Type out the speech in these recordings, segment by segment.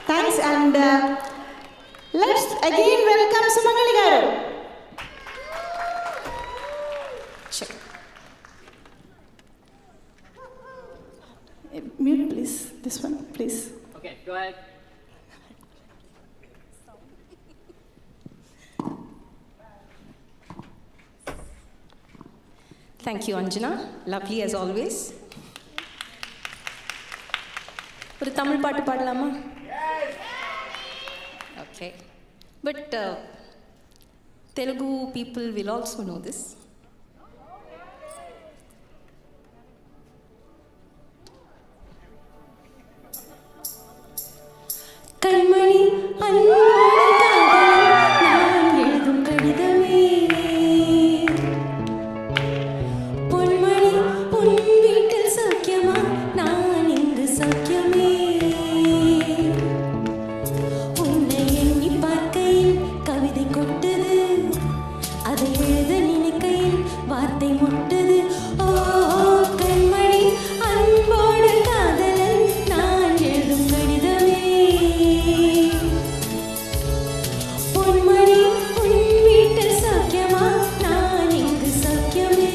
Thanks, and let's again welcome Sumangali garu. Check. Mute, please. This one, please. Okay, go ahead. Thank you, Anjana. Lovely as always. ஒரு தமிழ் பாட்டு பாடலாமா? Okay. But Telugu people will also know this. கண்மணி நான் எழுதும் கடிதமே பொன்மணி உன் வீட்டில் சௌக்கியமா நான் இங்கு சௌக்கியமே உன்னை எண்ணி பார்க்கையில் கவிதை கொட்டது அதை எழுத நினைக்கையில் வார்த்தை முட்டது ஓ கண்மணி அன்போடு காதலன் நான் எழுதும் கடிதமே பொன்மணி உன் வீட்டில் சௌக்கியமா நான் இங்கு சௌக்கியமே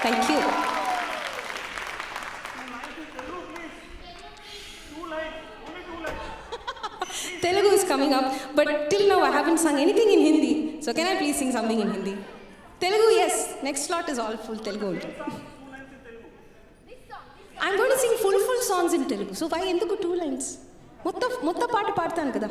Thank you. Telugu is coming up, but till now I haven't sung anything in Hindi. So can I please sing something in Hindi? Telugu, yes. Next slot is all full Telugu. I'm going to sing full songs in Telugu. So why enduku 2 lines? Motta paatu paadtanu kada.